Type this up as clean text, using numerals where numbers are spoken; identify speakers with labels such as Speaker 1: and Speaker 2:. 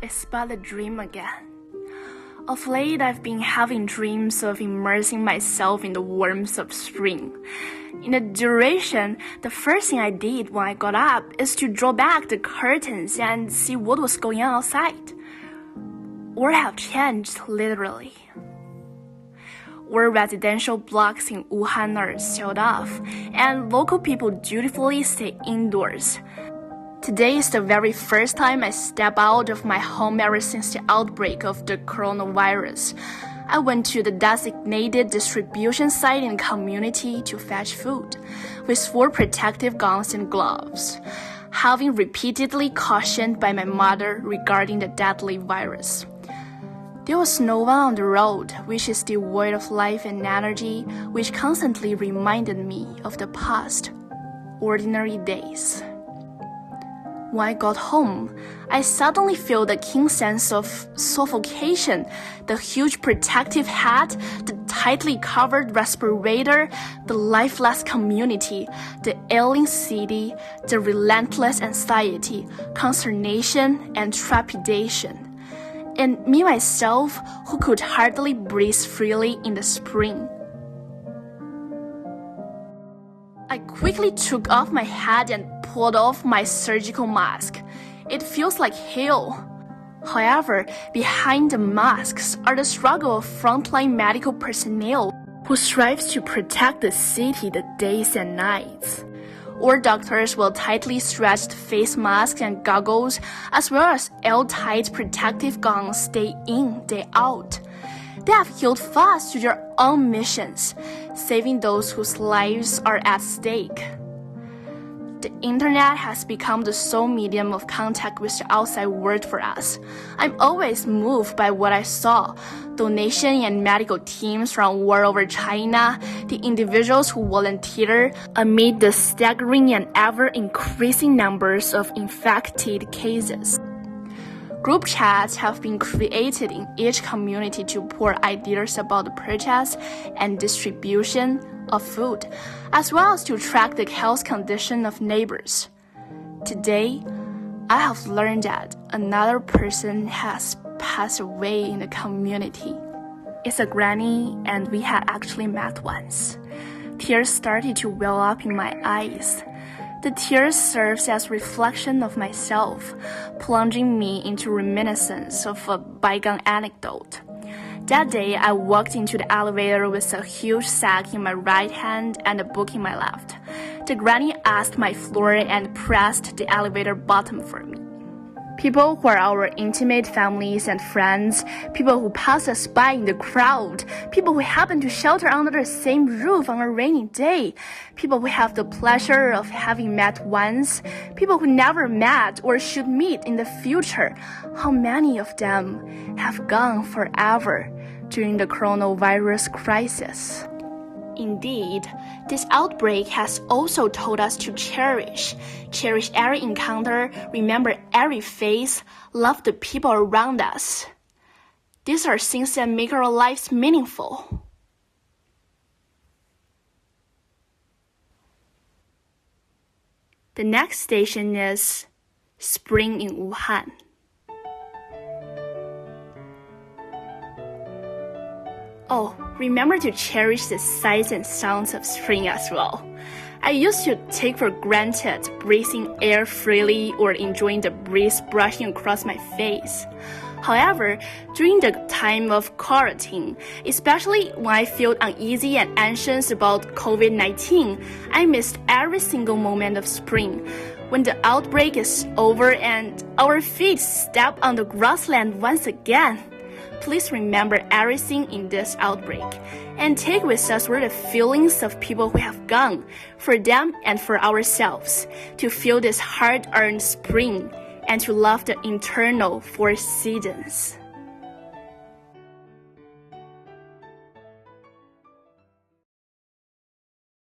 Speaker 1: It's but a dream again. Of late, I've been having dreams of immersing myself in the warmth of spring. In the duration, the first thing I did when I got up is to draw back the curtains and see what was going on outside. World have changed, literally. Where residential blocks in Wuhan are sealed off, and local people dutifully stay indoors. Today is the very first time I step out of my home ever since the outbreak of the coronavirus. I went to the designated distribution site in the community to fetch food, with 4 protective gowns and gloves, having repeatedly cautioned by my mother regarding the deadly virus. There was no one on the road, which is devoid of life and energy, which constantly reminded me of the past, ordinary days. When I got home, I suddenly feel the keen sense of suffocation, the huge protective hat, the tightly covered respirator, the lifeless community, the ailing city, the relentless anxiety, consternation, and trepidation. And me myself, who could hardly breathe freely in the spring. I quickly took off my hat and pulled off my surgical mask. It feels like hell. However, behind the masks are the struggle of frontline medical personnel who strives to protect the city the days and nights. Or doctors will tightly stretched face masks and goggles, as well as airtight protective gowns day in, day out. They have healed fast to their own missions, saving those whose lives are at stake. The internet has become the sole medium of contact with the outside world for us. I'm always moved by what I saw. Donation and medical teams from all over China, the individuals who volunteer amid the staggering and ever-increasing numbers of infected cases. Group chats have been created in each community to pour ideas about the purchase and distribution of food, as well as to track the health condition of neighbors. Today, I have learned that another person has passed away in the community. It's a granny, and we had actually met once. Tears started to well up in my eyes. The tears serves as reflection of myself, plunging me into reminiscence of a bygone anecdote. That day, I walked into the elevator with a huge sack in my right hand and a book in my left. The granny asked my floor and pressed the elevator button for me. People who are our intimate families and friends, people who pass us by in the crowd, people who happen to shelter under the same roof on a rainy day, people who have the pleasure of having met once, people who never met or should meet in the future, how many of them have gone forever during the coronavirus crisis? Indeed, this outbreak has also told us to cherish every encounter, remember every face, love the people around us. These are things that make our lives meaningful. The next station is spring in Wuhan. Oh, remember to cherish the sights and sounds of spring as well. I used to take for granted breathing air freely or enjoying the breeze brushing across my face. However, during the time of quarantine, especially when I felt uneasy and anxious about COVID-19, I missed every single moment of spring. When the outbreak is over and our feet step on the grassland once again, please remember everything in this outbreak and take with us the feelings of people who have gone, for them and for ourselves, to feel this hard-earned spring and to love the eternal 4 seasons.